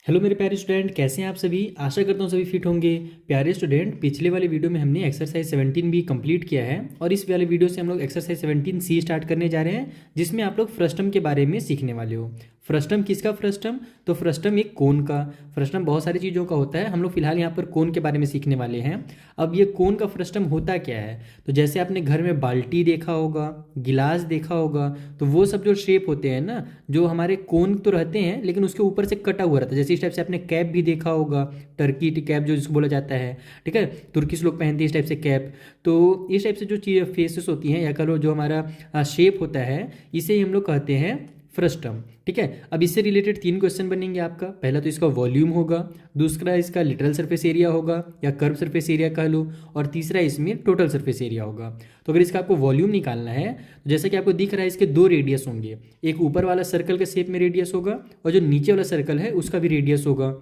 Hello मेरे प्यारे student, कैसे हैं आप सभी। आशा करता हूँ सभी फिट होंगे। प्यारे स्टूडेंट, पिछले वाले वीडियो में हमने एक्सरसाइज 17 भी कंप्लीट किया है और इस वाले वीडियो से हम लोग एक्सरसाइज 17 सी स्टार्ट करने जा रहे हैं, जिसमें आप लोग फ्रस्टम के बारे में सीखने वाले हो। फ्रस्टम किसका फ्रस्टम? तो फ्रस्टम एक कोन का। फ्रस्टम बहुत सारी चीज़ों का होता है, हम लोग फिलहाल यहाँ पर कोन के बारे में सीखने वाले हैं। अब ये कोन का फ्रस्टम होता क्या है? तो जैसे आपने घर में बाल्टी देखा होगा, गिलास देखा होगा, तो वो सब जो शेप होते हैं ना, जो हमारे कोन तो रहते हैं लेकिन उसके ऊपर से कटा हुआ रहता है। जैसे इस टाइप से आपने कैप भी देखा होगा, टर्की कैप जो जिसको बोला जाता है, ठीक है। तुर्किश लोग पहनते हैं इस टाइप से कैप। तो इस टाइप से जो चीज़ फेसेस होती हैं या कह लो जो हमारा शेप होता है, इसे ही हम लोग कहते हैं फ्रस्टम, ठीक है। अब इससे रिलेटेड 3 क्वेश्चन बनेंगे आपका। पहला तो इसका वॉल्यूम होगा, दूसरा इसका लिटरल सरफेस एरिया होगा या कर्व सरफेस एरिया कह लो, और तीसरा इसमें टोटल सरफेस एरिया होगा। तो अगर इसका आपको वॉल्यूम निकालना है तो जैसा कि आपको दिख रहा है, इसके 2 रेडियस होंगे। एक ऊपर वाला सर्कल के शेप में रेडियस होगा और जो नीचे वाला सर्कल है उसका भी रेडियस होगा।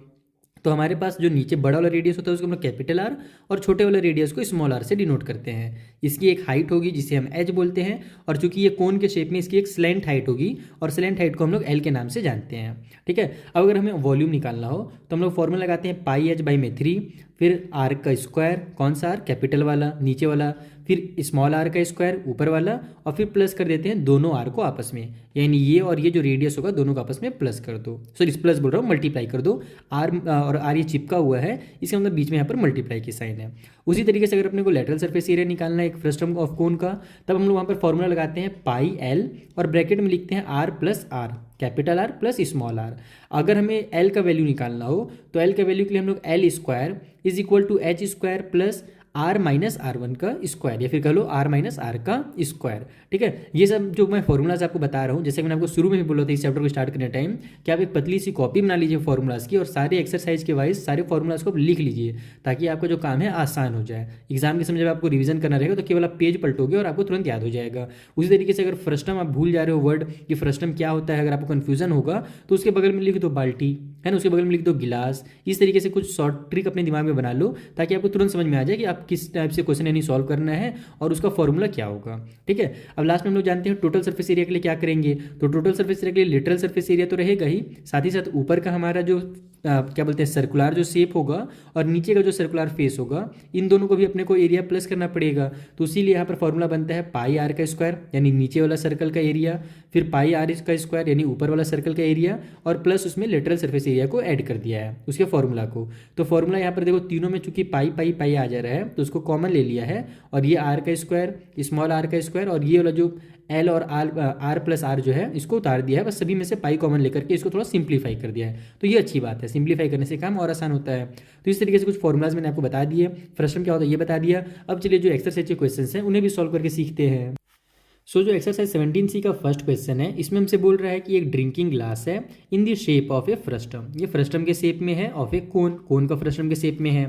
तो हमारे पास जो नीचे बड़ा वाला रेडियस होता है उसको हम लोग कैपिटल आर, और छोटे वाले रेडियस को स्मॉल आर से डिनोट करते हैं। इसकी एक हाइट होगी जिसे हम एच बोलते हैं, और चूंकि ये कोन के शेप में इसकी एक स्लैंट हाइट होगी, और स्लैंट हाइट को हम लोग एल के नाम से जानते हैं, ठीक है। अब अगर हमें वॉल्यूम निकालना हो तो हम लोग फॉर्मूला लगाते हैं पाई एच बाई में 3, फिर आर का स्क्वायर, कौन सा आर? कैपिटल वाला नीचे वाला, फिर स्मॉल आर का स्क्वायर ऊपर वाला, और फिर प्लस कर देते हैं दोनों आर को आपस में, यानी ये और ये जो रेडियस होगा दोनों को आपस में प्लस कर दो। सॉरी, प्लस बोल रहा हूँ, मल्टीप्लाई कर दो। आर और आर ये चिपका हुआ है, इसका मतलब बीच में यहाँ पर मल्टीप्लाई की साइन है। उसी तरीके से अगर अपने को लेटरल सरफेस एरिया निकालना है एक फ्रस्टम ऑफ कोन का, तब हम लोग वहाँ पर फॉर्मूला लगाते हैं पाई एल, और ब्रैकेट में लिखते हैं R plus R, capital R plus small R. अगर हमें एल का वैल्यू निकालना हो तो एल का वैल्यू के लिए हम लोग L square is equal to H square plus R minus R one का स्क्वायर, या फिर कह लो आर माइनस आर का स्क्वायर, ठीक है। ये सब जो मैं फॉर्मूलाज आपको बता रहा हूँ, जैसे मैंने आपको शुरू में भी बोला था इस चैप्टर को स्टार्ट करने टाइम, कि आप एक पतली सी कॉपी बना लीजिए फॉर्मूलाज की, और सारे एक्सरसाइज के वाइज सारे फॉर्मूलाज को लिख लीजिए, ताकि आपका जो काम है आसान हो जाए। एग्जाम के समय जब आपको रिवीजन करना रहेगा तो केवल आप पेज पलटोगे और आपको तुरंत याद हो जाएगा। उसी तरीके से अगर फ्रस्टम आप भूल जा रहे हो वर्ड कि फ्रस्टम क्या होता है, अगर आपको कन्फ्यूजन होगा तो उसके बगल में लिख दो बाल्टी, है ना, उसके बगल में लिख दो गिलास। इस तरीके से कुछ शॉर्ट ट्रिक अपने दिमाग में बना लो, ताकि आपको तुरंत समझ में आ जाए कि आप किस टाइप से क्वेश्चन यानी सॉल्व करना है और उसका फॉर्मूला क्या होगा, ठीक है। अब लास्ट में हम लोग जानते हैं टोटल सरफेस एरिया के लिए क्या करेंगे। तो टोटल सरफेस एरिया के लिए लिटरल सरफेस एरिया तो रहेगा ही साथ ऊपर का हमारा जो क्या बोलते हैं सर्कुलर जो शेप होगा और नीचे का जो सर्कुलर फेस होगा, इन दोनों को भी अपने को एरिया प्लस करना पड़ेगा। तो इसीलिए यहाँ पर फॉर्मूला बनता है पाई आर का स्क्वायर यानी नीचे वाला सर्कल का एरिया, फिर पाई आर का स्क्वायर यानी ऊपर वाला सर्कल का एरिया, और प्लस उसमें लेटरल सरफेस एरिया को ऐड कर दिया है उसके फॉर्मूला को। तो फॉर्मूला यहाँ पर देखो तीनों में चूंकि पाई पाई पाई आ जा रहा है तो उसको कॉमन ले लिया है, और ये आर का स्क्वायर, स्मॉल आर का स्क्वायर, और ये वाला जो एल और आर प्लस आर जो है इसको उतार दिया है, बस सभी में से पाई कॉमन लेकर के इसको थोड़ा सिंप्लीफाई कर दिया है। तो ये अच्छी बात है, सिंप्लीफाई करने से काम और आसान होता है। तो इस तरीके से कुछ फॉर्मूलाज मैंने आपको बता दिए, फ्रस्टम क्या होता है ये बता दिया। अब चलिए जो एक्सरसाइज के क्वेश्चन हैं उन्हें भी सॉल्व करके सीखते हैं। जो एक्सरसाइज 17 सी का फर्स्ट क्वेश्चन है, इसमें हमसे बोल रहा है कि एक ड्रिंकिंग ग्लास है in the shape of A frustum, ये फ्रस्टम के शेप में है, ऑफ ए कोन, कोन का फ्रस्टम के शेप में है,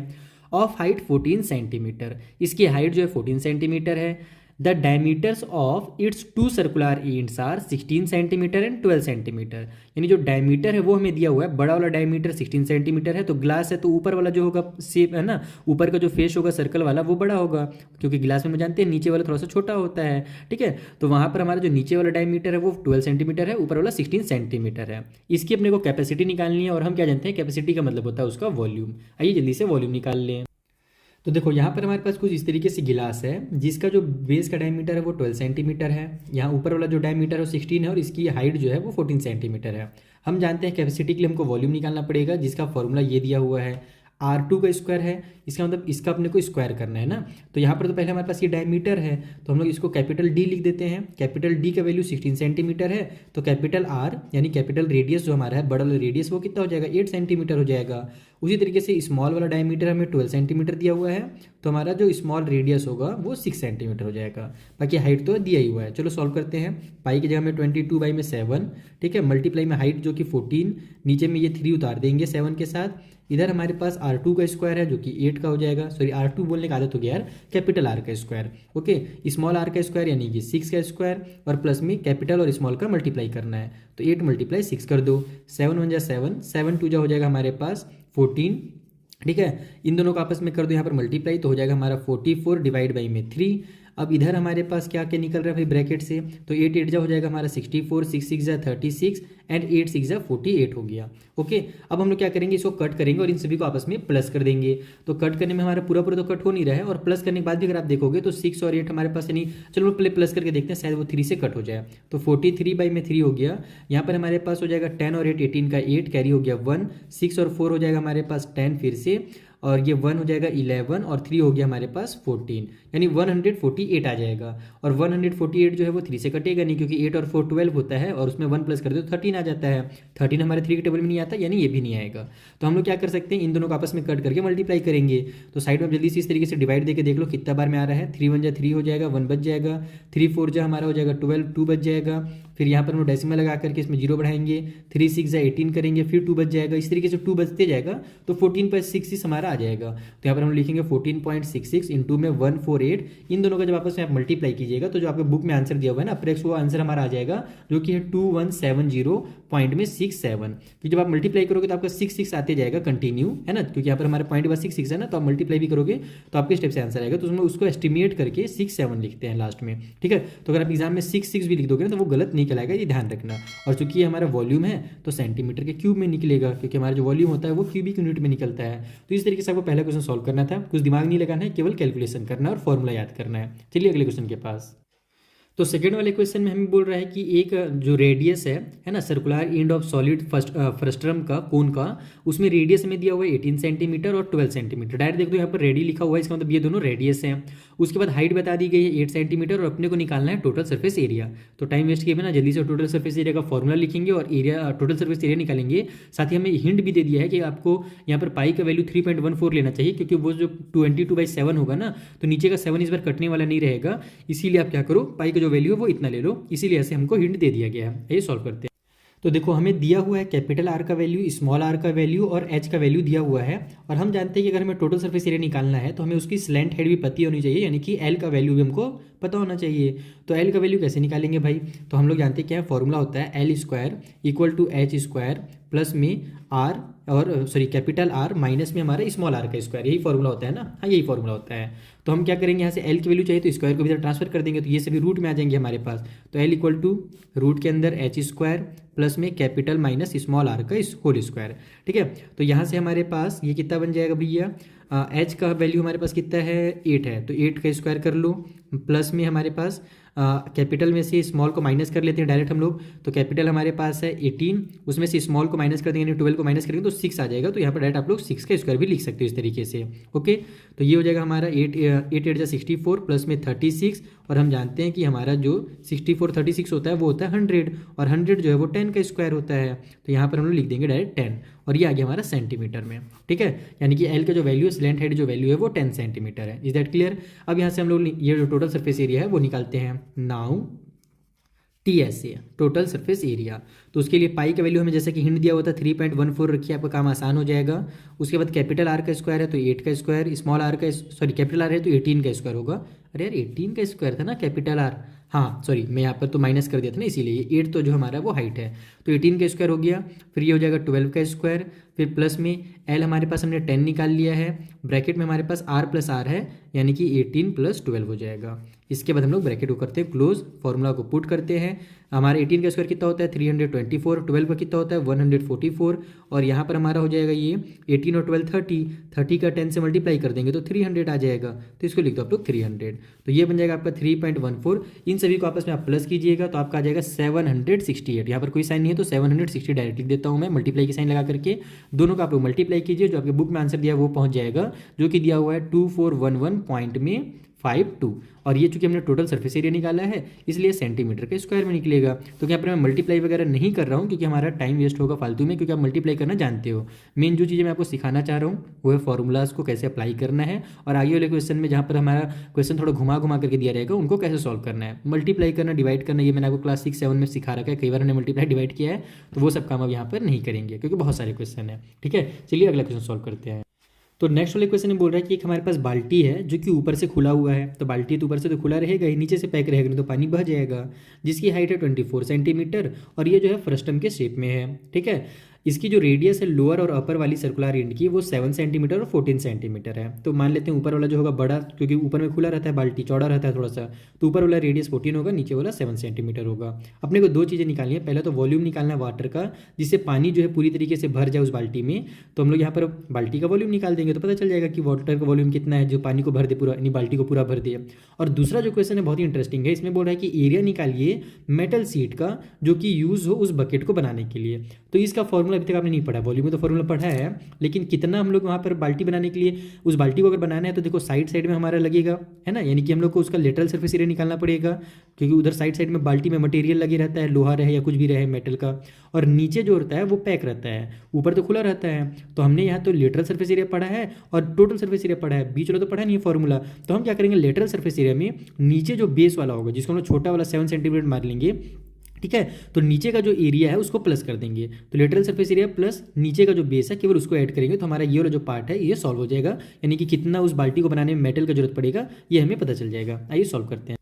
ऑफ हाइट 14 सेंटीमीटर, इसकी हाइट जो है 14 सेंटीमीटर है। The diameters of its 2 circular ends are 16 centimetre and 12 centimetre, यानी जो डायमीटर है वो हमें दिया हुआ है, बड़ा वाला डायमीटर 16 सेंटीमीटर है, तो ग्लास है तो ऊपर वाला जो होगा शेप है ना, ऊपर का जो फेस होगा सर्कल वाला वो बड़ा होगा, क्योंकि गिलास में हम जानते हैं नीचे वाला थोड़ा सा छोटा होता है, ठीक है। तो वहाँ पर हमारा जो नीचे वाला डायमीटर है वो 12 सेंटीमीटर है, ऊपर वाला 16 सेंटीमीटर है। इसकी अपने को कैपेसिटी निकालनी है, और हम क्या जानते हैं कैपेसिटी का मतलब होता है उसका वॉल्यूम। आइए जल्दी से वॉल्यूम निकाल लें। तो देखो यहाँ पर हमारे पास कुछ इस तरीके से गिलास है, जिसका जो बेस का डायमीटर है वो 12 सेंटीमीटर है, यहाँ ऊपर वाला जो डायमीटर है वो 16 है, और इसकी हाइट जो है वो 14 सेंटीमीटर है। हम जानते हैं कैपेसिटी के लिए हमको वॉल्यूम निकालना पड़ेगा, जिसका फॉर्मूला ये दिया हुआ है, R2 का स्क्वायर है, इसका मतलब इसका अपने को स्क्वायर करना है ना। तो यहाँ पर तो पहले हमारे पास ये डायमीटर है, तो हम लोग इसको कैपिटल D लिख देते हैं। कैपिटल D का वैल्यू 16 सेंटीमीटर है, तो कैपिटल R यानी कैपिटल रेडियस जो हमारा है, बड़ा वाला रेडियस, वो कितना हो जाएगा 8 सेंटीमीटर हो जाएगा। उसी तरीके से स्मॉल वाला डायमीटर हमें 12 सेंटीमीटर दिया हुआ है, तो हमारा जो स्मॉल रेडियस होगा वो 6 सेंटीमीटर हो जाएगा। बाकी हाइट तो दिया ही हुआ है। चलो सॉल्व करते हैं। पाई की जगह में 22 बाई में 7, ठीक है, मल्टीप्लाई में हाइट जो कि 14, नीचे में ये 3 उतार देंगे 7 के साथ। इधर हमारे पास R2 का स्क्वायर है जो कि 8 का हो जाएगा, सॉरी R2 बोलने का आदत हो गया यार, कैपिटल R का स्क्वायर, ओके, स्मॉल r का स्क्वायर यानी कि 6 का स्क्वायर, और प्लस में कैपिटल और स्मॉल का मल्टीप्लाई करना है, तो 8 मल्टीप्लाई 6 कर दो, 7 1 जा 7, 7 2 जा हो जाएगा हमारे पास 14, ठीक है। इन दोनों को आपस में कर दो यहाँ पर मल्टीप्लाई, तो हो जाएगा हमारा 44 डिवाइड बाई में 3। अब इधर हमारे पास क्या क्या निकल रहा है भाई ब्रैकेट से, तो 8 8 जा हो जाएगा हमारा 64, 6 6 जा 36 एंड 8 6 जा 48 हो गया। ओके, अब हम लोग क्या करेंगे, इसको कट करेंगे और इन सभी को आपस में प्लस कर देंगे। तो कट करने में हमारा पूरा पूरा तो कट हो नहीं रहा है, और प्लस करने के बाद भी अगर आप देखोगे तो 6 और 8 हमारे पास यानी, चलो पहले प्लस करके देखते हैं, शायद वो 3 से कट हो जाए। तो 43/3 हो गया। यहाँ पर हमारे पास हो जाएगा 10 और 8 18 का 8 कैरी हो गया 1, 6 और 4 हो जाएगा हमारे पास 10 फिर से, और ये 1 हो जाएगा 11 और 3 हो गया हमारे पास 14, यानी 148 आ जाएगा। और 148 जो है वो 3 से कटेगा नहीं, क्योंकि 8 और 4 12 होता है, और उसमें 1 प्लस कर दो तो 13 आ जाता है। 13 हमारे 3 के टेबल में नहीं आता, यानी ये भी नहीं आएगा। तो हम लोग क्या कर सकते हैं, इन दोनों को आपस में कट करके मल्टीप्लाई करेंगे। तो साइड में जल्दी से इस तरीके से डिवाइड देके देख लो कितना बार में आ रहा है। 3 1 जा 3 हो जाएगा, 1 बच जाएगा, 3 4 जा हमारा हो जाएगा 12, 2 बच जाएगा। फिर यहाँ पर हम डेसिमल लगा करके इसमें 0 बढ़ाएंगे, 3 6 जा 18 करेंगे, फिर 2 बच जाएगा। इस तरीके से 2 बचते जाएगा, तो 14.66 हमारा आ जाएगा। तो यहाँ पर हम लिखेंगे 14.66 इंटू में 148। इन दोनों का जब आपस में आप मल्टीप्लाई कीजिएगा तो जो आपके बुक में आंसर दिया हुआ है ना अप्रेक्स, वो आंसर हमारा आ जाएगा, जो कि है 2170.67। कि जब आप मल्टीप्लाई करोगे तो आपका 6 आते जाएगा कंटिन्यू, है ना, क्योंकि यहाँ पर हमारे पॉइंट बस 6 है ना, तो आप मल्टीप्लाई भी करोगे तो आपके स्टेप से आंसर आएगा। तो उसमें उसको एस्टिमेट करके 67 लिखते हैं लास्ट में, ठीक है। तो अगर आप एग्जाम में 6 भी लिख दोगे ना तो वो गलत नहीं कहलाएगा, ये ध्यान रखना। और चूंकि ये हमारा वॉल्यूम है तो सेंटीमीटर के क्यूब में निकलेगा, क्योंकि हमारा जो वॉल्यूम होता है वो क्यूबिक यूनिट में निकलता है। तो इस तरीके से आपको पहला क्वेश्चन सॉल्व करना था, कुछ दिमाग नहीं लगाना है, केवल कैलकुलेशन करना है और फॉर्मूला याद करना है। चलिए अगले क्वेश्चन के पास। तो सेकेंड वाले क्वेश्चन में हमें बोल रहा है कि एक जो रेडियस है ना, circular end of solid frustum का कोन का, उसमें रेडियस में दिया हुआ है 18 सेंटीमीटर और 12 सेंटीमीटर। डायरेक्ट देख दो यहाँ पर रेडी लिखा हुआ है, इसका मतलब ये दोनों रेडियस हैं। उसके बाद हाइट बता दी गई है 8 सेंटीमीटर, और अपने को निकालना है टोटल सर्फेस एरिया। तो टाइम वेस्ट किए बिना जल्दी से टोटल सर्फेस एरिया का फॉर्मूला लिखेंगे और एरिया, टोटल सर्फेस एरिया निकालेंगे। साथ ही हमें हिंट भी दे दिया है कि आपको यहाँ पर पाई का वैल्यू 3.14 लेना चाहिए, क्योंकि वो जो 22/7 होगा ना, तो नीचे का 7 इस बार कटने वाला नहीं रहेगा। इसीलिए आप क्या करो, पाई का जो वैल्यू है वो इतना ले लो, इसीलिए ऐसे हमको हिंट दे दिया गया है। ये सॉल्व करते हैं। तो देखो हमें दिया हुआ है कैपिटल आर का वैल्यू, स्मॉल आर का वैल्यू और एच का वैल्यू दिया हुआ है। और हम जानते हैं कि अगर हमें टोटल सरफेस एरिया निकालना है तो हमें उसकी स्लैंट हेड भी पता होनी चाहिए, यानी कि एल का वैल्यू भी हमको पता होना चाहिए। तो एल का वैल्यू कैसे निकालेंगे भाई, तो हम लोग जानते हैं क्या फॉर्मूला होता है, L square equal to H square plus में आर, और सॉरी कैपिटल आर माइनस में हमारा स्मॉल आर का स्क्वायर, यही फॉर्मूला होता है ना। हाँ यही फॉर्मूला होता है। तो हम क्या करेंगे, यहाँ से एल की वैल्यू चाहिए तो स्क्वायर को भी ट्रांसफर कर देंगे, तो ये सभी रूट में आ जाएंगे हमारे पास। तो एल इक्वल टू रूट के अंदर एच स्क्वायर प्लस में कैपिटल माइनस स्मॉल आर का होल स्क्वायर, ठीक है। तो यहाँ से हमारे पास ये कितना बन जाएगा भैया, एच का वैल्यू हमारे पास कितना है 8 है, तो 8 का स्क्वायर कर लो, प्लस में हमारे पास कैपिटल में से स्मॉल को माइनस कर लेते हैं डायरेक्ट हम लोग। तो कैपिटल हमारे पास है 18, उसमें से स्मॉल को माइनस कर देंगे, 12 को माइनस करेंगे तो 6 आ जाएगा। तो यहाँ पर डायरेक्ट आप लोग 6 का स्क्वायर भी लिख सकते हो इस तरीके से। ओके, तो ये हो जाएगा हमारा 8 8 जा 64 प्लस में 36, और हम जानते हैं कि हमारा जो 64 36 होता है वो होता है 100, और 100 जो है वो 10 का स्क्वायर होता है। तो यहाँ पर हम लोग लिख देंगे डायरेक्ट 10, और ये आ गया हमारा सेंटीमीटर में, ठीक है। यानी कि एल का जो वैल्यू है, स्लैंट हेड जो वैल्यू है वो 10 सेंटीमीटर है। Is that clear. अब यहाँ से हम लोग ये जो टोटल सरफेस एरिया है वो निकालते हैं। Now TSA total surface area, तो उसके लिए पाई का वैल्यू हमें जैसे कि हिंट दिया हुआ था 3.14 रखिए, आपका काम आसान हो जाएगा। उसके बाद कैपिटल आर का स्क्वायर है तो 8 का स्क्वायर, स्मॉल आर का सॉरी कैपिटल आर है तो 18 का स्क्वायर होगा। अरे यार 18 का स्क्वायर था ना कैपिटल आर, हाँ सॉरी मैं यहाँ पर तो माइनस कर दिया था ना, इसीलिए 8 तो जो हमारा वो हाइट है, तो 18 का स्क्वायर हो गया। फिर ये हो जाएगा 12 का स्क्वायर, फिर प्लस में एल हमारे पास हमने 10 निकाल लिया है, ब्रैकेट में हमारे पास आर प्लस आर है, यानी कि 18 प्लस 12 हो जाएगा। इसके बाद हम लोग ब्रैकेट को करते हैं क्लोज, फॉर्मूला को पुट करते हैं। हमारे 18 का स्क्वायर कितना होता है 324, 12 का कितना होता है 144, और यहाँ पर हमारा हो जाएगा ये 18 और 12 30 का 10 से मल्टीप्लाई कर देंगे तो 300 आ जाएगा। तो इसको लिख दो आप लोग 300, तो ये बन जाएगा आपका 3.14। इन सभी को आपस में आप प्लस कीजिएगा तो आपका आ जाएगा 768। यहाँ पर कोई साइन नहीं है तो 760 डायरेक्ट लिख देता हूँ मैं, मल्टीप्लाई की साइन लगा करके। दोनों का आप लोग मल्टीप्लाई कीजिए, जो आपके बुक में आंसर दिया है वो पहुँच जाएगा, जो कि दिया हुआ है 2411.52। और ये चूंकि हमने टोटल सरफेस एरिया निकाला है इसलिए सेंटीमीटर के स्क्वायर में निकलेगा। तो यहाँ पर मैं मल्टीप्लाई वगैरह नहीं कर रहा हूँ क्योंकि हमारा टाइम वेस्ट होगा फालतू में, क्योंकि आप मल्टीप्लाई करना जानते हो। मेन जो चीज़ें मैं आपको सिखाना चाह रहा हूँ वो है फॉर्मूलाज को कैसे अप्लाई करना है, और आगे वाले क्वेश्चन में जहाँ पर हमारा क्वेश्चन थोड़ा घुमा घुमा करके दिया रहेगा उनको कैसे सॉल्व करना है। मल्टीप्लाई करना, डिवाइड करना, ये मैंने आपको क्लास 6 7 में सिखा रखा है, कई बार हमने मल्टीप्लाई डिवाइड किया है, तो वो सब काम अब यहाँ पर नहीं करेंगे क्योंकि बहुत सारे क्वेश्चन है। ठीक है, चलिए अगला क्वेश्चन सॉल्व करते हैं। तो नेक्स्ट वाले क्वेश्चन में बोल रहा है कि एक हमारे पास बाल्टी है जो कि ऊपर से खुला हुआ है, तो बाल्टी तो ऊपर से तो खुला रहेगा ही, नीचे से पैक रहेगा नहीं तो पानी बह जाएगा, जिसकी हाइट है 24 सेंटीमीटर, और ये जो है फ्रस्टम के शेप में है। ठीक है, इसकी जो रेडियस है लोअर और अपर वाली सर्कुलर एंड की वो 7 सेंटीमीटर और 14 सेंटीमीटर है। तो मान लेते हैं ऊपर वाला जो होगा बड़ा, क्योंकि ऊपर में खुला रहता है बाल्टी, चौड़ा रहता है थोड़ा सा, तो ऊपर वाला रेडियस 14 होगा, नीचे वाला 7 सेंटीमीटर होगा। अपने को दो चीज़ें निकालनी है, पहले तो वॉल्यूम निकालना है वाटर का, जिससे पानी जो है पूरी तरीके से भर जाए उस बाल्टी में। तो हम लोग यहाँ पर बाल्टी का वॉल्यूम निकाल देंगे तो पता चल जाएगा कि वाटर का वॉल्यूम कितना है जो पानी को भर दे पूरा, यानी बाल्टी को पूरा भर दे। और दूसरा जो क्वेश्चन है बहुत ही इंटरेस्टिंग है, इसमें बोल रहा है कि एरिया निकालिए मेटल सीट का जो कि यूज़ हो उस बकेट को बनाने के लिए। तो इसका फॉर्मूला अभी तक आपने नहीं पढ़ा, वॉल्यूम में तो फॉर्मूला पढ़ा है, लेकिन कितना हम लोग वहाँ पर बाल्टी बनाने के लिए, उस बाल्टी को अगर बनाना है तो देखो साइड साइड में हमारा लगेगा, है ना, यानी कि हम लोग को उसका लेटरल सरफेस एरिया निकालना पड़ेगा, क्योंकि उधर साइड साइड में बाल्टी में मटेरियल लगे रहता है, लोहा रहे या कुछ भी रहे मेटल का, और नीचे जो होता है वो पैक रहता है, ऊपर तो खुला रहता है। तो हमने यहाँ तो लेटरल सरफेस एरिया पढ़ा है और टोटल सरफेस एरिया पढ़ा है, बीच वाला तो पढ़ा नहीं है फॉर्मूला। तो हम क्या करेंगे, लेटरल सरफेस एरिया में नीचे जो बेस वाला होगा, जिसको हम लोग छोटा वाला 7 सेंटीमीटर मार लेंगे, ठीक है, तो नीचे का जो एरिया है उसको प्लस कर देंगे। तो लेटरल सरफेस एरिया प्लस नीचे का जो बेस है केवल उसको ऐड करेंगे, तो हमारा ये वाला जो पार्ट है ये सॉल्व हो जाएगा, यानी कि कितना उस बाल्टी को बनाने में मेटल का जरूरत पड़ेगा ये हमें पता चल जाएगा। आइए सॉल्व करते हैं।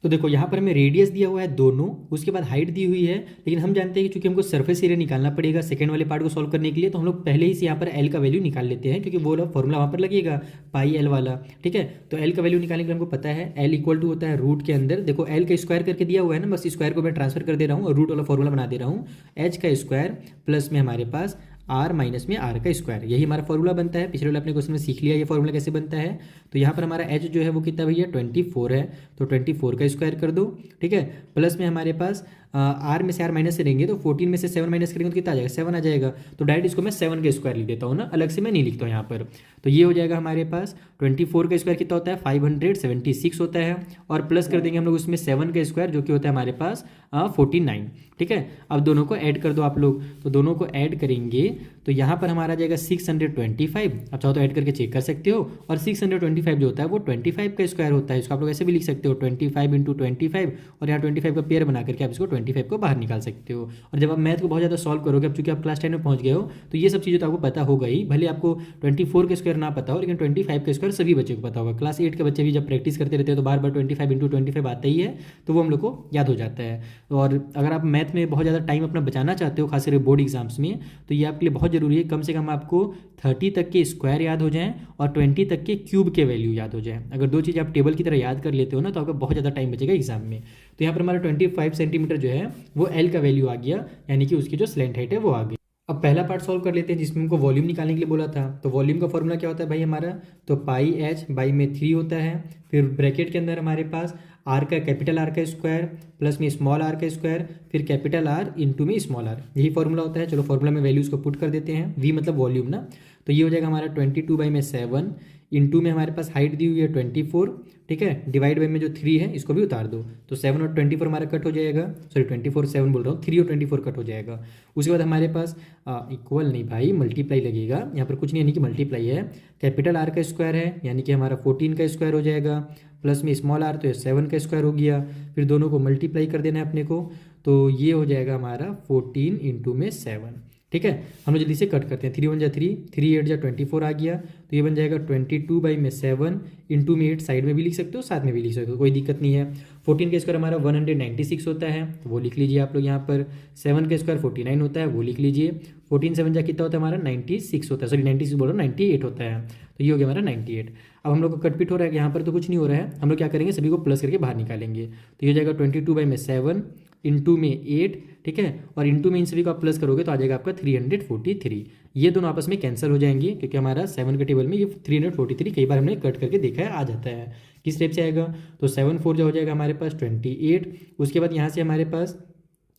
तो देखो यहाँ पर हमें रेडियस दिया हुआ है दोनों, उसके बाद हाइट दी हुई है, लेकिन हम जानते हैं कि चूंकि हमको सरफेस एरिया निकालना पड़ेगा सेकंड वाले पार्ट को सॉल्व करने के लिए, तो हम लोग पहले ही से यहाँ पर एल का वैल्यू निकाल लेते हैं, क्योंकि वो फॉर्मूला वहाँ पर लगेगा पाई एल वाला। ठीक है, तो एल का वैल्यू निकालने के लिए हमको पता है एल इक्वल टू होता है रूट के अंदर, देखो एल का स्क्वायर करके दिया हुआ है ना, बस स्क्वायर को मैं ट्रांसफर कर दे रहा हूँ और रूट वाला फॉर्मूला बना दे रहा हूँ, एच का स्क्वायर प्लस में हमारे पास आर माइनस में आर का स्क्वायर, यही हमारा फॉर्मूला बनता है। पिछले वाले अपने क्वेश्चन में सीख लिया ये फॉर्मूला कैसे बनता है। तो यहाँ पर हमारा एच जो है वो कितना भैया 24 है, तो 24 का स्क्वायर कर दो, ठीक है, प्लस में हमारे पास आर में से आर माइनस करेंगे तो 14 में से 7 माइनस करेंगे तो कितना आ जाएगा 7 आ जाएगा। तो डायरेक्ट इसको मैं 7 का स्क्वायर लिख देता हूँ ना, अलग से मैं नहीं लिखता हूँ यहाँ पर। तो ये हो जाएगा हमारे पास 24 का स्क्वायर कितना होता है 576 होता है, और प्लस कर देंगे हम लोग उसमें 7 का स्क्वायर जो कि होता है हमारे पास 49। ठीक है, अब दोनों को ऐड कर दो आप लोग, तो दोनों को ऐड करेंगे तो यहाँ पर हमारा आ जाएगा 625। अब चाहो तो ऐड करके चेक कर सकते हो, और 625 जो होता है वो 25 का स्क्वायर होता है, इसको आप लोग ऐसे भी लिख सकते हो 25 इंटू 25, और यहाँ 25 का पेयर बना करके आप इसको 25 को बाहर निकाल सकते हो। और जब आप मैथ को बहुत ज़्यादा सॉल्व करोगे, अब चूंकि आप क्लास 10 में पहुँच गए हो तो ये सब चीज़ें तो आपको पता होगा ही, भले आपको 24 का स्क्वायर ना पता हो, लेकिन 25 का स्क्वायर सभी बच्चे को पता होगा। क्लास 8 के बच्चे भी जब प्रैक्टिस करते रहते हैं तो बार बार 25 इंटू 25 आता ही है, तो वो हम लोग को याद हो जाता है। और अगर आप मैथ में बहुत ज़्यादा टाइम अपना बचाना चाहते हो खासकर बोर्ड एग्जाम्स में, तो ये आपके लिए बहुत ज़रूरी है, कम से कम आपको 30 तक के स्क्वायर याद हो जाएं और 20 तक के क्यूब के वैल्यू याद हो जाए। अगर दो चीज़ आप टेबल की तरह याद कर लेते हो ना, तो आपका बहुत ज़्यादा टाइम बचेगा एग्जाम में। तो यहाँ पर हमारा 25 सेंटीमीटर जो है वो एल का वैल्यू आ गया, यानी कि उसकी जो स्लैंट हाइट है वो आ गई। अब पहला पार्ट सॉल्व कर लेते हैं जिसमें हमको वॉल्यूम निकालने के लिए बोला था। तो वॉल्यूम का फॉर्मूला क्या होता है भाई हमारा, तो पाई एच बाई में 3 होता है, फिर ब्रैकेट के अंदर हमारे पास आर का कैपिटल आर का स्क्वायर प्लस में स्मॉल आर का स्क्वायर, फिर कैपिटल आर इंटू में स्मॉल आर, यही फॉर्मूला होता है। चलो फॉर्मूला में वैल्यूज़ को पुट कर देते हैं, वी मतलब वॉल्यूम ना, तो ये हो जाएगा हमारा 22/7 इंटू में हमारे पास हाइट दी हुई है 24, ठीक है, डिवाइड बाई में जो 3 है इसको भी उतार दो, तो 7 और 24 हमारा कट हो जाएगा, सॉरी 24 7 बोल रहा हूँ, 3 और 24 कट हो जाएगा। उसके बाद हमारे पास इक्वल नहीं भाई मल्टीप्लाई लगेगा, यहाँ पर कुछ नहीं, यानी कि मल्टीप्लाई है, कैपिटल आर का स्क्वायर है यानी कि हमारा 14 का स्क्वायर हो जाएगा, प्लस में स्मॉल आर तो ये 7 का स्क्वायर हो गया, फिर दोनों को मल्टीप्लाई कर देना है अपने को, तो ये हो जाएगा हमारा 14 इंटू में 7। ठीक है, हम लोग जल्दी से कट करते हैं, 3 1 जा 3, 3 8 जा 24 आ गया, तो ये बन जाएगा 22/7 इंटू में 8 साइड में भी लिख सकते हो साथ में भी लिख सकते हो, कोई दिक्कत नहीं है। 14 का स्क्वायर हमारा 196 होता है, तो वो लिख लीजिए आप लोग यहाँ पर। 7 का स्क्वायर 49 होता है, वो लिख लीजिए। 14 7 जा कितना होता है हमारा 96 होता है, सॉरी 96 बोल रहा हूँ 98 होता है, तो ये हो गया हमारा 98। अब हम लोग को कटपिट हो रहा है, यहाँ पर तो कुछ नहीं हो रहा है, हम लोग क्या करेंगे सभी को प्लस करके बाहर निकालेंगे, तो ये हो जाएगा 22/7 इंटू में 8, ठीक है, और इंटू में इन सभी को आप प्लस करोगे तो आ जाएगा आपका 343। ये दोनों आपस में कैंसिल हो जाएंगे, क्योंकि हमारा 7 के टेबल में ये 343 कई बार हमने कट करके देखा है आ जाता है। किस टाइप से आएगा, तो 7 4 जो हो जाएगा हमारे पास 28, उसके बाद यहाँ से हमारे पास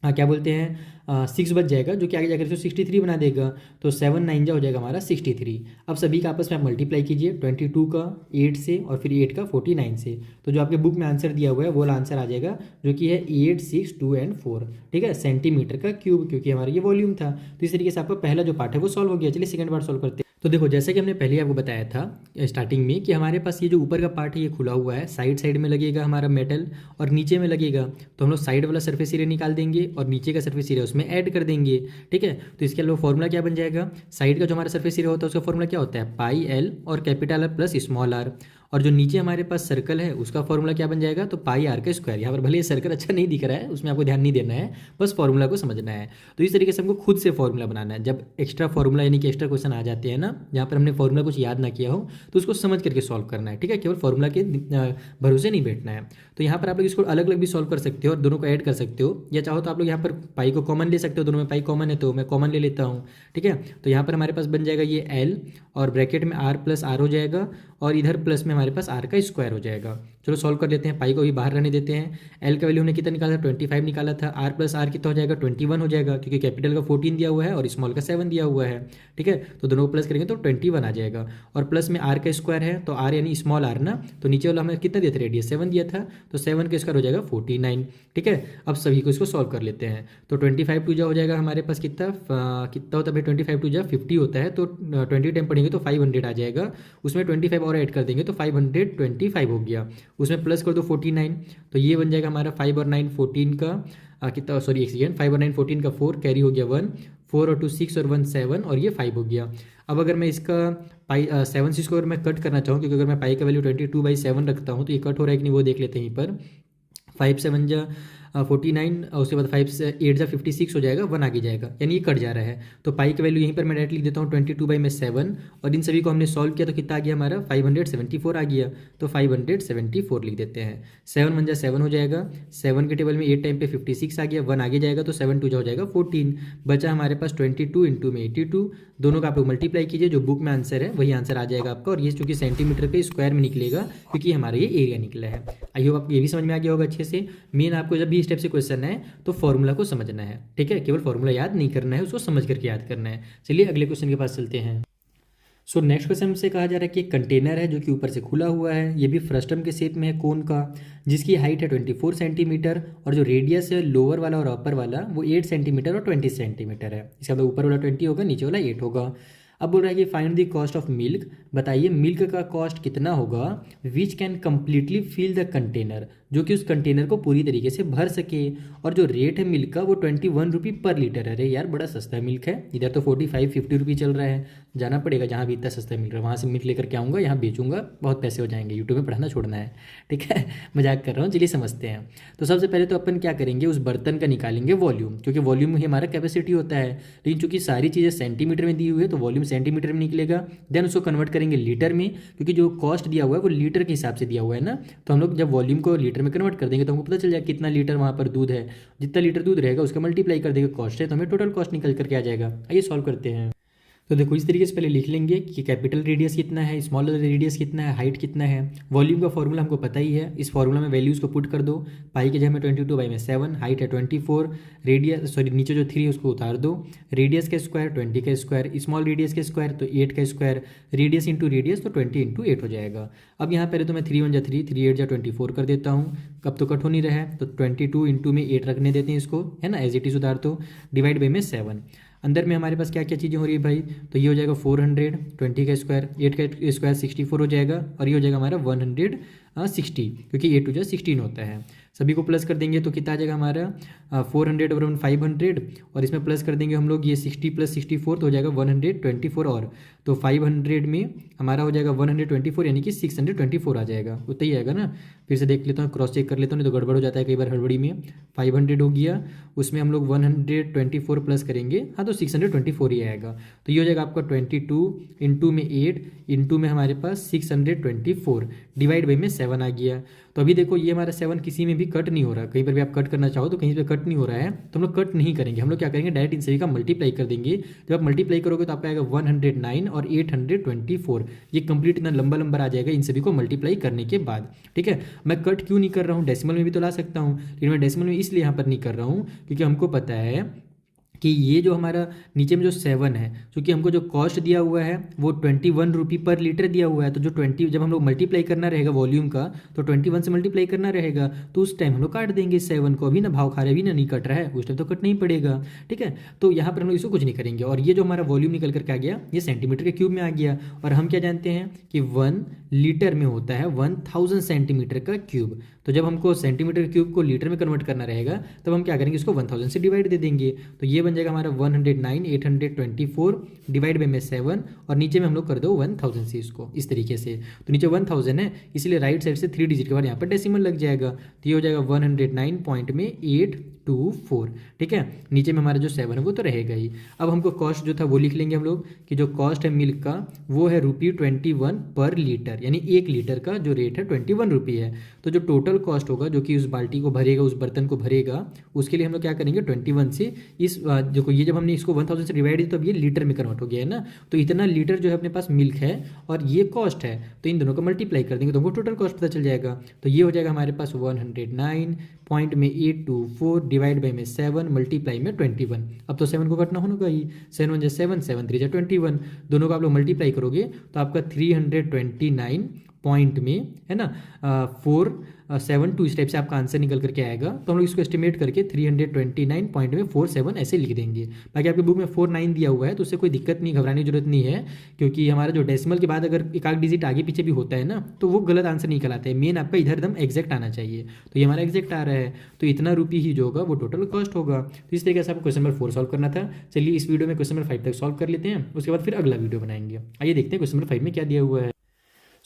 क्या बोलते हैं 6 बच जाएगा, जो कि आगे जाकर 63 बना देगा, तो 7 9 जा हो जाएगा हमारा 63। अब सभी का आपस में आप मल्टीप्लाई कीजिए, 22 का 8 से और फिर 8 का 49 से, तो जो आपके बुक में आंसर दिया हुआ है वो आंसर आ जाएगा, जो कि है 8 6 2 एंड 4, ठीक है, सेंटीमीटर का क्यूब, क्योंकि हमारा ये वॉल्यूम था। तो इस तरीके से आपका पहला जो पार्ट है वो सॉल्व हो गया। चलिए सेकंड पार्ट सॉल्व करते हैं। तो देखो जैसे कि हमने पहले आपको बताया था स्टार्टिंग में कि हमारे पास ये जो ऊपर का पार्ट है ये खुला हुआ है, साइड साइड में लगेगा हमारा मेटल और नीचे में लगेगा, तो हम लोग साइड वाला सरफेस एरिया निकाल देंगे और नीचे का सरफेस एरिया उसमें ऐड कर देंगे, ठीक है। तो इसके अलावा फॉर्मूला क्या बन जाएगा, साइड का जो हमारा सरफेस एरिया होता है उसका फॉर्मूला क्या होता है पाई एल और capital R plus small R, और जो नीचे हमारे पास सर्कल है उसका फॉर्मूला क्या बन जाएगा, तो पाई आर का स्क्वायर। यहाँ पर भले ये सर्कल अच्छा नहीं दिख रहा है, उसमें आपको ध्यान नहीं देना है, बस फॉर्मूला को समझना है। तो इस तरीके से हमको खुद से फॉर्मूला बनाना है। जब एक्स्ट्रा फॉर्मूला यानी कि एक्स्ट्रा क्वेश्चन आ जाते हैं ना, जहाँ पर हमने फॉर्मूला कुछ याद ना किया हो, तो उसको समझ करके सॉल्व करना है, ठीक है। केवल फॉर्मूला के भरोसे नहीं बैठना है। तो यहाँ पर आप लोग इसको अलग अलग भी सॉल्व कर सकते हो और दोनों को ऐड कर सकते हो, या चाहो तो आप लोग यहाँ पर पाई को कॉमन ले सकते हो, दोनों में पाई कॉमन है तो मैं कॉमन ले लेता हूँ, ठीक है। तो यहाँ पर हमारे पास बन जाएगा ये एल और ब्रैकेट में आर प्लस आर हो जाएगा और इधर प्लस में हमारे पास आर का स्क्वायर हो जाएगा। चलो सॉल्व कर लेते हैं, पाई को भी बाहर रहने देते हैं। एल का वैल्यू हमने कितना निकाला था, 25 निकाला था। आर प्लस आर कितना हो जाएगा, 21 हो जाएगा, क्योंकि कैपिटल का 14 दिया हुआ है और स्मॉल का 7 दिया हुआ है, ठीक है। तो दोनों को प्लस करेंगे तो 21 आ जाएगा और प्लस में आर का स्क्वायर है, तो आर यानी स्मॉल आर ना, तो नीचे वाला हमें कितना दिया था, रेडियस 7 दिया था, तो 7 का स्क्वायर हो जाएगा 49, ठीक है। अब सभी को इसको सॉल्व कर लेते हैं। तो 25 टू जा हो जाएगा हमारे पास कितना होता है भाई, 25 टू जा 50 होता है, तो 20 टाइम पढ़ेंगे तो 500 आ जाएगा। उसमें 25 और ऐड कर देंगे तो 525 हो गया, उसमें प्लस कर दो 49, तो ये बन जाएगा हमारा 5 और 9 14 का कितना, सॉरी एक सेकेंड, 5 और 9 14 का 4 कैरी हो गया 1, 4 और 2 6 और 1 7 और ये 5 हो गया। अब अगर मैं इसका पाई 7 6 को अगर मैं कट करना चाहूँ, क्योंकि अगर मैं पाई का वैल्यू 22/7 रखता हूँ तो ये कट हो रहा है कि नहीं वो देख लेते हैं। यहीं पर 5 7 जा 49 और उसके बाद 5 से 8 जा 56 हो जाएगा, 1 आगे जाएगा, यानी ये कट जा रहा है। तो पाई का वैल्यू यहीं पर मैं डायरेक्ट लिख देता हूँ 22/7 और इन सभी को हमने सॉल्व किया तो कितना आ गया हमारा 574 आ गया, तो 574 लिख देते हैं। 7 1 जा 7 हो जाएगा, 7 के टेबल में 8 टाइम पे 56 आ गया, 1 आगे जाएगा तो 7 2 जा हो जाएगा 14, बचा हमारे पास 22 इंटू में 82। दोनों का आप लोग मल्टीप्लाई कीजिए, जो बुक में आंसर है वही आंसर आ जाएगा आपका, और ये चूंकि सेंटीमीटर के स्क्वायर में निकलेगा क्योंकि हमारा ये एरिया निकला है। आई होप आपको ये भी समझ में आ गया होगा अच्छे से। मेन आपको जब भी स्टेप से क्वेश्चन है तो फॉर्मूला को समझना है, ठीक है। केवल फॉर्मूला याद नहीं करना है, उसको समझ करके याद करना है। चलिए अगले क्वेश्चन के पास चलते हैं। सो नेक्स्ट क्वेश्चन से कहा जा रहा है कि एक कंटेनर है जो कि ऊपर से खुला हुआ है, ये भी फ्रस्टम के शेप में है कोन का, जिसकी हाइट है 24 सेंटीमीटर और जो रेडियस है लोअर वाला और अपर वाला वो 8 सेंटीमीटर और 20 सेंटीमीटर है। इसका मतलब ऊपर वाला 20 होगा, नीचे वाला 8 होगा। अब बोल रहा है कि find the cost of milk, बताइए मिल्क का कॉस्ट कितना होगा which can completely fill the container, जो कि उस कंटेनर को पूरी तरीके से भर सके। और जो रेट है मिल्क का वो 21 रुपी पर लीटर है। अरे यार बड़ा सस्ता मिल्क है, इधर तो 45-50 रुपी चल रहा है। जाना पड़ेगा जहाँ भी इतना सस्ता मिल रहा है, वहाँ से मिल्क लेकर के आऊँगा, यहाँ बेचूंगा, बहुत पैसे हो जाएंगे, यूट्यूब में पढ़ाना छोड़ना है, ठीक है। मजाक कर रहा हूँ, चलिए समझते हैं। तो सबसे पहले तो अपन क्या करेंगे, उस बर्तन का निकालेंगे वॉल्यूम, क्योंकि वॉल्यूम ही हमारा कैपेसिटी होता है। लेकिन चूंकि सारी चीज़ें सेंटीमीटर में दी हुई है तो वॉल्यूम सेंटीमीटर में निकलेगा। देन उसको कन्वर्ट करेंगे लीटर में, क्योंकि जो कॉस्ट दिया हुआ है वो लीटर के हिसाब से दिया हुआ है ना। तो हम लोग जब वॉल्यूम को लीटर में कन्वर्ट कर देंगे तो हमको पता चल जाएगा कितना लीटर वहाँ पर दूध है। जितना लीटर दूध रहेगा उसका मल्टीप्लाई कर देंगे कॉस्ट है, तो हमें टोटल कॉस्ट निकल करके आ जाएगा। आइए सॉल्व करते हैं। तो देखो इस तरीके से पहले लिख लेंगे कि कैपिटल रेडियस कितना है, स्मॉल रेडियस कितना है, हाइट कितना है। वॉल्यूम का फॉर्मूला हमको पता ही है, इस फॉर्मूला में वैल्यूज़ को पुट कर दो। पाई के जगह में 22/7, हाइट है 24, रेडियस सॉरी नीचे जो 3 है उसको उतार दो, रेडियस का स्क्वायर 20 का स्क्वायर, स्मॉल रेडियस का स्क्वायर तो 8 का स्क्वायर, रेडियस इंटू रेडियस तो 20 इंटू 8 हो जाएगा। अब यहाँ पहले तो मैं 3 1 जा 3, 3 8 जा 24 कर देता हूँ। कब तो कट हो नहीं रहा है तो 22 इंटू में 8 रखने देते हैं इसको, है ना, एज इट इज उतार दो, डिवाइड बाई में 7। अंदर में हमारे पास क्या क्या चीज़ें हो रही है भाई, तो ये हो जाएगा 400, 20 का स्क्वायर, 8 का स्क्वायर 64 हो जाएगा, और ये हो जाएगा हमारा 160, क्योंकि 8 टू 16 होता है। सभी को प्लस कर देंगे तो कितना आ जाएगा हमारा 400 और 500, और इसमें प्लस कर देंगे हम लोग ये 60 + 64 तो हो जाएगा 124, और तो 500 में हमारा हो जाएगा 124, यानी कि 624 आ जाएगा, उतना ही आएगा ना। फिर से देख लेता हूँ, क्रॉस चेक कर लेता हूँ, नहीं तो गड़बड़ हो जाता है कई बार हड़बड़ी में। 500 हो गया, उसमें हम लोग 124 प्लस करेंगे, हाँ तो 624 ही आएगा। तो ये हो जाएगा आपका 22 इंटू में 8 इंटू में हमारे पास 624 डिवाइड बाई में 7 आ गया। तो अभी देखो ये हमारा 7 किसी में भी कट नहीं हो रहा, कहीं पर भी आप कट करना चाहो तो कहीं पर कट नहीं हो रहा है, तो हम लोग कट नहीं करेंगे। हम लोग क्या करेंगे, डायरेक्ट इन सभी का मल्टीप्लाई कर देंगे। जब आप मल्टीप्लाई करोगे तो आपका आएगा 109 और 824, ये कंप्लीट इतना लंबा नंबर आ जाएगा इन सभी को मल्टीप्लाई करने के बाद, ठीक है। मैं कट क्यों नहीं कर रहा हूँ, डेसिमल में भी तो ला सकता हूँ, लेकिन मैं डेसिमल में इसलिए यहाँ पर नहीं कर रहा हूँ क्योंकि हमको पता है कि ये जो हमारा नीचे में जो 7 है, क्योंकि हमको जो कॉस्ट दिया हुआ है वो 21 रुपी पर लीटर दिया हुआ है, तो जो 20 जब हम लोग मल्टीप्लाई करना रहेगा वॉल्यूम का तो 21 से मल्टीप्लाई करना रहेगा, तो उस टाइम हम लोग काट देंगे 7 को। अभी ना भाव खा रहे, अभी ना नहीं कट रहा है, उस टाइम तो कट नहीं पड़ेगा, ठीक है। तो यहाँ पर हम लोग इसको कुछ नहीं करेंगे, और ये जो हमारा वॉल्यूम निकल करके आ गया ये सेंटीमीटर के क्यूब में आ गया, और हम क्या जानते हैं कि 1 लीटर में होता है 1000 सेंटीमीटर का क्यूब। तो जब हमको सेंटीमीटर क्यूब को लीटर में कन्वर्ट करना रहेगा तब हम क्या करेंगे, इसको 1000 से डिवाइड दे देंगे। तो ये बन जाएगा हमारा 109,824 डिवाइड बाई में 7 और नीचे में हम लोग कर दो 1000 से इसको इस तरीके से। तो नीचे 1000 है इसलिए राइट साइड से 3 डिजिट के बाद यहाँ पर डेसिमल लग जाएगा। तो ये हो जाएगा 109.824। ठीक है, नीचे में हमारा जो 7 है वो तो रहेगा ही। अब हमको कॉस्ट जो था वो लिख लेंगे हम लोग कि जो कॉस्ट है मिल्क का वो है ₹21 पर लीटर, यानी 1 लीटर का जो रेट है 21 रुपये है। तो जो टोटल कॉस्ट होगा जो कि उस बाल्टी को भरेगा, उस बर्तन को भरेगा, उसके लिए हम लोग क्या करेंगे 21 से इस देखो ये जब हमने इसको 1000 से डिवाइड किया तो अब ये लीटर में कन्वर्ट हो गया है ना। तो इतना लीटर जो है अपने पास मिल्क है और ये कॉस्ट है, तो इन दोनों को मल्टीप्लाई कर देंगे तो हमको टोटल कॉस्ट पता चल जाएगा। तो ये हो जाएगा हमारे पास 109.824 डिवाइड बाई में 7 मल्टीप्लाई में 21। अब तो 7 को कटना होगा ही, 7 1 7 7 3 21, दोनों को आप लोग मल्टीप्लाई करोगे तो आपका 329 पॉइंट में है ना 472 इस टाइप से आपका आंसर निकल करके आएगा। तो हम लोग इसको एस्टिमेट करके 329 पॉइंट में 47 ऐसे लिख देंगे। बाकी आपके बुक में 49 दिया हुआ है तो उससे कोई दिक्कत नहीं, घबराने की जरूरत नहीं है, क्योंकि हमारा जो डेसिमल के बाद अगर एक आध डिजिट आगे पीछे भी होता है ना तो वो गलत आंसर नहीं कहलाता है। मेन आपका इधर एकदम एग्जैक्ट आना चाहिए, तो ये हमारा एग्जैक्ट आ रहा है तो इतना रुपये ही जो होगा वो टोटल कॉस्ट होगा। तो इस तरीके से आपको क्वेश्चन नंबर 4 सॉल्व करना था। चलिए इस वीडियो में क्वेश्चन नंबर 5 तक सॉल्व कर लेते हैं, उसके बाद फिर अगला वीडियो बनाएंगे। आइए देखते हैं क्वेश्चन नंबर 5 में क्या दिया हुआ है।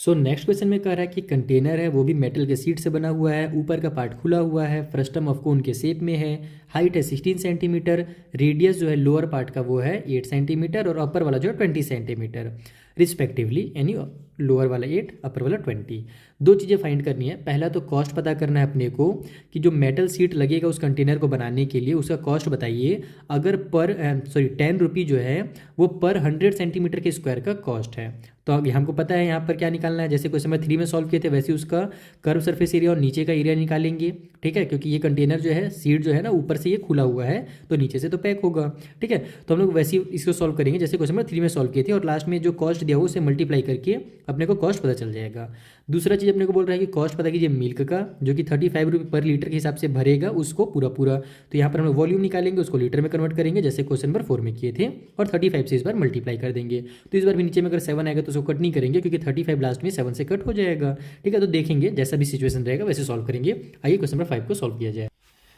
नेक्स्ट क्वेश्चन में कह रहा है कि कंटेनर है वो भी मेटल के शीट से बना हुआ है, ऊपर का पार्ट खुला हुआ है, फ्रस्टम ऑफ कोन के शेप में है, हाइट है 16 सेंटीमीटर, रेडियस जो है लोअर पार्ट का वो है 8 सेंटीमीटर और अपर वाला जो है 20 सेंटीमीटर रिस्पेक्टिवली, यानी लोअर वाला 8 अपर वाला 20। दो चीज़ें फाइंड करनी है। पहला तो कॉस्ट पता करना है अपने को कि जो मेटल शीट लगेगा उस कंटेनर को बनाने के लिए उसका कॉस्ट बताइए। अगर 10 रुपये जो है वो पर 100 सेंटीमीटर के स्क्वायर का कॉस्ट है। तो हमको पता है यहाँ पर क्या निकालना है, जैसे क्वेश्चन नंबर 3 में सॉल्व किए थे वैसे उसका कर्व सरफेस एरिया और नीचे का एरिया निकालेंगे। ठीक है, क्योंकि ये कंटेनर जो है सीट जो है ना ऊपर से ये खुला हुआ है तो नीचे से तो पैक होगा। ठीक है, तो हम लोग वैसे ही इसको सॉल्व करेंगे जैसे क्वेश्चन नंबर 3 में सॉल्व किए थे और लास्ट में जो कॉस्ट दिया हो उसे मल्टीप्लाई करके अपने को कॉस्ट पता चल जाएगा। दूसरा चीज़ अपने को बोल रहा है कि कॉस्ट पता कीजिए मिल्क का जो कि 35 रुपये पर लीटर के हिसाब से भरेगा उसको पूरा। तो यहाँ पर हम लोग वॉल्यूम निकालेंगे, उसको लीटर में कन्वर्ट करेंगे जैसे क्वेश्चन नंबर 4 में किए थे और 35 से इस बार मल्टीप्लाई कर देंगे। तो इस बार भी नीचे में अगर 7 आएगा तो उसको कट नहीं करेंगे क्योंकि 35 लास्ट में 7 से कट हो जाएगा। ठीक है, तो देखेंगे जैसा भी सिचुएशन रहेगा वैसे सॉल्व करेंगे। आइए क्वेश्चन नंबर 5 को सॉल्व किया जाए।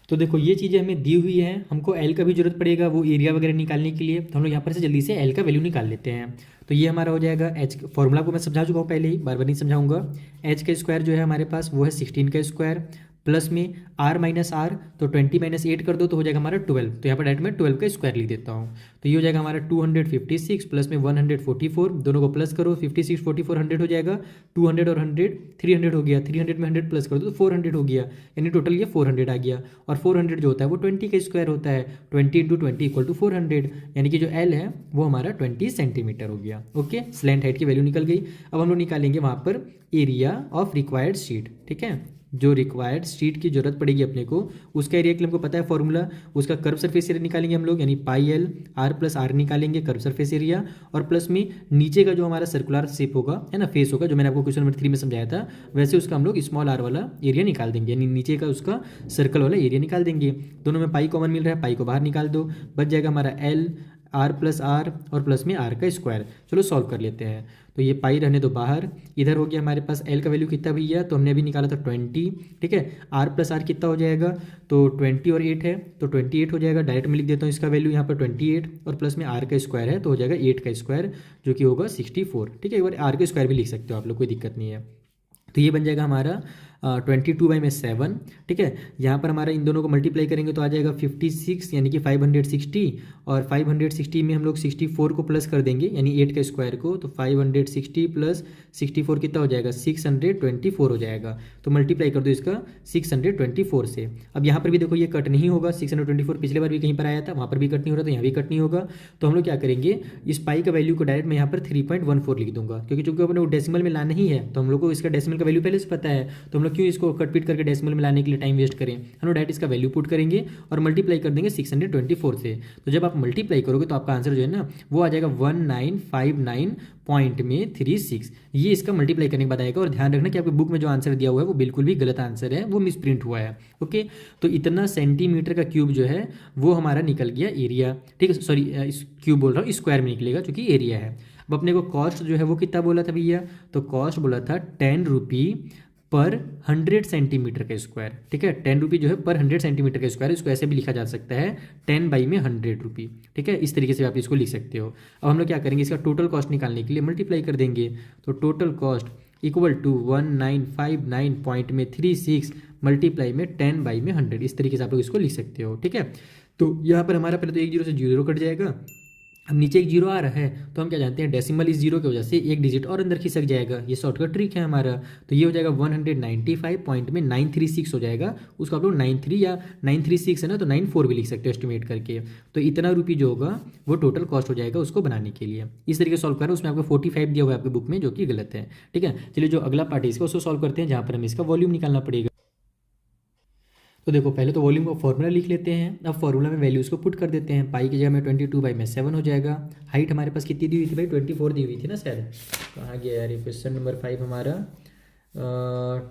तो देखो ये चीज़ें हमें दी हुई है, हमको एल का भी जरूरत पड़ेगा वो एरिया वगैरह निकालने के लिए। तो हम लोग यहाँ पर से जल्दी से एल का वैल्यू निकाल लेते हैं। तो ये हमारा हो जाएगा एच, फॉर्मूला को मैं समझा चुका हूँ पहले ही, बार बार नहीं समझाऊंगा। एच का स्क्वायर जो है हमारे पास वो है 16 का स्क्वायर प्लस में आर माइनस आर, तो 20 माइनस 8 कर दो तो हो जाएगा हमारा 12। तो यहाँ पर डायरेक्ट मैं 12 का स्क्वायर लिख देता हूँ। तो ये हो जाएगा हमारा 256 प्लस में 144, दोनों को प्लस करो 56 44 100 हो जाएगा, 200 और 100 300 हो गया, 300 में 100 प्लस कर दो तो 400 हो गया, यानी टोटल ये 400 आ गया। और 400 जो होता है वो 20 का स्क्वायर होता है, 20 × 20 = 400, यानी कि जो एल है वो हमारा 20 सेंटीमीटर हो गया। ओके, स्लैंट हाइट की वैल्यू निकल गई। अब हम लोग निकालेंगे वहाँ पर एरिया ऑफ रिक्वायर्ड शीट। ठीक है, जो रिक्वायर्ड शीट की जरूरत पड़ेगी अपने को उसका एरिया के लिए हमको पता है फॉर्मूला, उसका कर्व सरफेस एरिया निकालेंगे हम लोग, यानी pi L R plus R निकालेंगे कर्व सरफेस एरिया, और प्लस में नीचे का जो हमारा सर्कुलर शेप होगा है ना, फेस होगा, जो मैंने आपको क्वेश्चन नंबर 3 में समझाया था वैसे उसका हम लोग स्मॉल आर वाला एरिया निकाल देंगे, यानी नीचे का उसका सर्कल वाला एरिया निकाल देंगे। दोनों में पाई कॉमन मिल रहा है, पाई को बाहर निकाल दो, बच जाएगा हमारा एल आर प्लस आर और प्लस में आर का स्क्वायर। चलो सॉल्व कर लेते हैं। तो ये पाई रहने दो बाहर, इधर हो गया हमारे पास एल का वैल्यू कितना भैया, तो हमने अभी निकाला था 20। ठीक है, आर प्लस आर कितना हो जाएगा, तो 20 और 8 है तो 28 हो जाएगा। डायरेक्ट में लिख देता हूँ इसका वैल्यू यहाँ पर 28 और प्लस में आर का स्क्वायर है तो हो जाएगा 8 का स्क्वायर जो कि होगा 64। ठीक है, एक बार आर का स्क्वायर भी लिख सकते हो आप लोग, कोई दिक्कत नहीं है। तो ये बन जाएगा हमारा 22/7। ठीक है, यहाँ पर हमारा इन दोनों को मल्टीप्लाई करेंगे तो आ जाएगा 56, यानी कि 560, और 560 में हम लोग 64 को प्लस कर देंगे यानी 8 का स्क्वायर को, तो 560 प्लस 64 कितना हो जाएगा 624 हो जाएगा। तो मल्टीप्लाई कर दो इसका 624 से। अब यहाँ पर भी देखो ये कट नहीं होगा, 624 पिछले बार भी कहीं पर आया था, वहाँ पर भी कट नहीं हो रहा था, यहाँ भी कट नहीं होगा। तो हम लोग क्या करेंगे, इस पाई का वैल्यू को डायरेक्ट मैं यहाँ पर 3.14 लिख दूंगा, क्योंकि चूंकि अपने डेसिमल में लाना ही है तो हम लोग को इसका डेसिमल का वैल्यू पहले से पता है, तो हम लोग क्यों इसको कट पीट करके डेसिमल में लाने के लिए टाइम वेस्ट करें। हम लोग डायरेक्ट इसका वैल्यू पुट करेंगे और मल्टीप्लाई कर देंगे 624 से। तो जब आप मल्टीप्लाई करोगे तो आपका आंसर जो है ना वो आ जाएगा 1959.36। ये इसका मल्टीप्लाई करने के बाद आएगा। और ध्यान रखना कि आपके बुक में जो आंसर दिया हुआ है वो बिल्कुल भी गलत आंसर है, वो मिसप्रिंट हुआ है। ओके, तो इतना सेंटीमीटर का क्यूब जो है वो हमारा निकल गया एरिया। ठीक है, सॉरी क्यूब बोल रहा हूँ, स्क्वायर में निकलेगा क्योंकि एरिया है। अब अपने को कॉस्ट जो है वो कितना बोला था भैया, तो कॉस्ट बोला था 10 रुपये पर 100 सेंटीमीटर का स्क्वायर, ठीक है। 10 रुपी जो है पर 100 सेंटीमीटर का स्क्वायर, इसको ऐसे भी लिखा जा सकता है 10 बाई में 100 रुपी, ठीक है। इस तरीके से आप इसको लिख सकते हो। अब हम लोग क्या करेंगे, इसका टोटल कॉस्ट निकालने के लिए मल्टीप्लाई कर देंगे। तो total cost equal to 1959.36 multiply में 10 बाई में 100, इस तरीके से आप लोग इसको लिख सकते हो, ठीक है। तो यहाँ पर हमारा पहले तो एक जीरो से जीरो कट जाएगा। अब नीचे एक जीरो आ रहा है तो हम क्या जानते हैं, डेसिमल इस जीरो की वजह से एक डिजिट और अंदर खिसक जाएगा, ये शॉर्टकट ट्रिक है हमारा। तो ये हो जाएगा 195.936 हो जाएगा। उसको आप लोग 93 या 936 है ना, तो 94 भी लिख सकते हो एस्टिमेट करके। तो इतना रुपये जो होगा वो टोटल कॉस्ट हो जाएगा उसको बनाने के लिए। इस तरीके से सॉल्व करें, उसमें आपको 45 दिया हुआ है आपके बुक में, जो कि गलत है, ठीक है। चलिए जो अगला पार्ट है इसका उसको सॉल्व करते हैं, जहाँ पर हमें इसका वॉल्यूम निकालना पड़ेगा। तो देखो पहले तो वॉल्यूम का फॉर्मूला लिख लेते हैं। अब फॉर्मूला में वैल्यूज को पुट कर देते हैं। पाई की जगह में 22/7 हो जाएगा। हाइट हमारे पास कितनी दी हुई थी भाई, 24 दी हुई थी ना शायद। कहाँ गया यार ये क्वेश्चन नंबर 5 हमारा,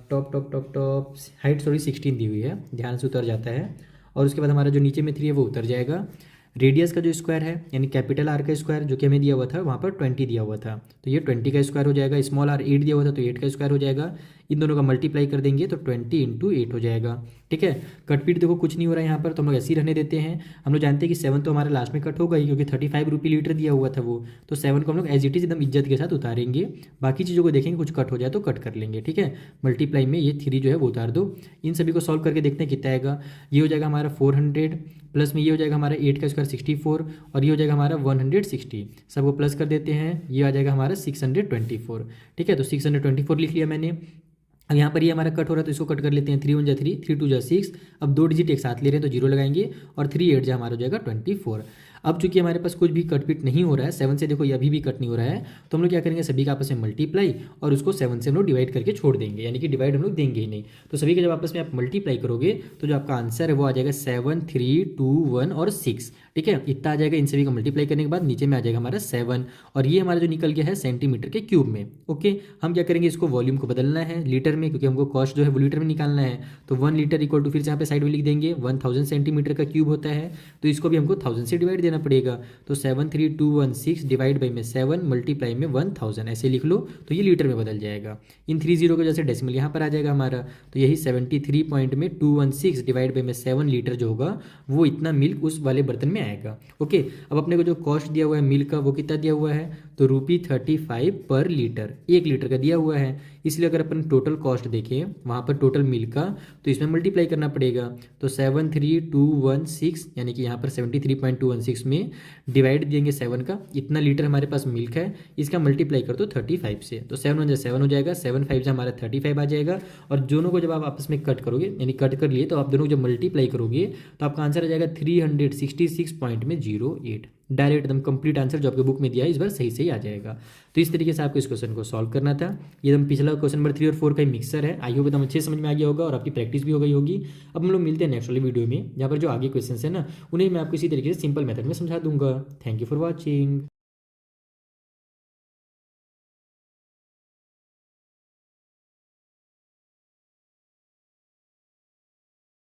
top top top top height sorry 16 दी हुई है, ध्यान से उतर जाता है। और उसके बाद हमारा जो नीचे में 3 है वो उतर जाएगा। रेडियस का जो स्क्वायर है यानी कैपिटल आर का स्क्वायर जो कि हमें दिया हुआ था वहाँ पर 20 दिया हुआ था, तो ये 20 का स्क्वायर हो जाएगा। स्मॉल आर 8 दिया हुआ था तो 8 का स्क्वायर हो जाएगा। इन दोनों का मल्टीप्लाई कर देंगे तो 20 × 8 हो जाएगा, ठीक है। कटपीट देखो कुछ नहीं हो रहा है यहाँ पर, तो हम लोग ऐसे ही रहने देते हैं। हम लोग जानते हैं कि 7 तो हमारे लास्ट में कट होगा ही, क्योंकि 35 रुपये लीटर दिया हुआ था वो। तो 7 को हम लोग एज इट इज एकदम इज्जत के साथ उतारेंगे। बाकी चीज़ों को देखेंगे, कुछ कट हो जाए तो कट कर लेंगे, ठीक है। मल्टीप्लाई में ये 3 जो है वो उतार दो। इन सभी को सॉल्व करके देखते हैं कितना आएगा। ये हो जाएगा हमारा 400 प्लस में ये हो जाएगा हमारा 8 का स्क्वायर 64 और ये हो जाएगा हमारा 160। सबको प्लस कर देते हैं, ये आ जाएगा हमारा 624, ठीक है। तो 624 लिख लिया मैंने। अब यहाँ पर ये हमारा कट हो रहा है तो इसको कट कर लेते हैं। 3 × 1 = 3, 3 × 2 = 6। अब 2 डिजिट एक साथ ले रहे हैं तो जीरो लगाएंगे और 3 8 हमारा हो जाएगा 24। अब चूंकि हमारे पास कुछ भी कट पिट नहीं हो रहा है, 7 से देखो ये अभी भी कट नहीं हो रहा है, तो हम लोग क्या करेंगे, सभी का आपस में मल्टीप्लाई और उसको 7 से हम लोग डिवाइड करके छोड़ देंगे, यानी कि डिवाइड हम लोग देंगे ही नहीं। तो सभी का जब आपस में आप मल्टीप्लाई करोगे तो जो आपका आंसर है वो आ जाएगा 7 3 2 1 और 6, ठीक है। इतना आ जाएगा। इन सभी का मल्टीप्लाई करने के बाद नीचे में आ जाएगा हमारा 7 और ये हमारा जो निकल गया है सेंटीमीटर के क्यूब में। ओके, हम क्या करेंगे, इसको वॉल्यूम को बदलना है लीटर में, क्योंकि हमको कॉस्ट जो है वो लीटर में निकालना है। तो 1 लीटर इक्वल टू, फिर से यहाँ पे साइड में लिख देंगे, 1000 सेंटीमीटर का क्यूब होता है, तो इसको भी हमको 1000 से डिवाइड देना पड़ेगा। तो 73216 डिवाइड बाई में 7 मल्टीप्लाई में 1000 ऐसे लिख लो, तो ये लीटर में बदल जाएगा। इन 30 को जैसे डेसिमल यहाँ पर आ जाएगा हमारा, तो यही 73.216 डिवाइड बाई में 7 लीटर जो होगा वो इतना मिल्क उस वाले बर्तन में आएगा। ओके, अब अपने को जो कॉस्ट दिया हुआ है मिल्क का वो कितना दिया हुआ है, तो ₹35 पर लीटर, 1 लीटर का दिया हुआ है। इसलिए अगर अपन टोटल कॉस्ट देखें वहाँ पर टोटल मिल्क का, तो इसमें मल्टीप्लाई करना पड़ेगा। तो 73216 यानी कि यहाँ पर 73.216 में डिवाइड देंगे 7 का, इतना लीटर हमारे पास मिल्क है, इसका मल्टीप्लाई कर दो 35 से। तो 7 × 1 = 7 हो जाएगा, 7 5 से हमारा 35 आ जाएगा। और दोनों को जब आप आपस में कट करोगे, यानी कट कर लिए, तो आप दोनों को जब मल्टीप्लाई करोगे तो आपका आंसर आ जाएगा 366.08। डायरेक्ट एकदम कंप्लीट आंसर जो आपके बुक में दिया है इस बार सही सही आ जाएगा। तो इस तरीके से आपको इस क्वेश्चन को सॉल्व करना था। ये एकदम पिछला क्वेश्चन नंबर 3 और 4 का ही मिक्सर है। आई होप एकदम अच्छे समझ में आ गया होगा और आपकी प्रैक्टिस भी हो गई होगी। अब हम लोग मिलते हैं नेक्स्ट वाली वीडियो में, जहाँ पर जो आगे क्वेश्चन है ना उन्हें मैं आपको इसी तरीके से सिंपल मेथड में समझा दूंगा। Thank you for watching.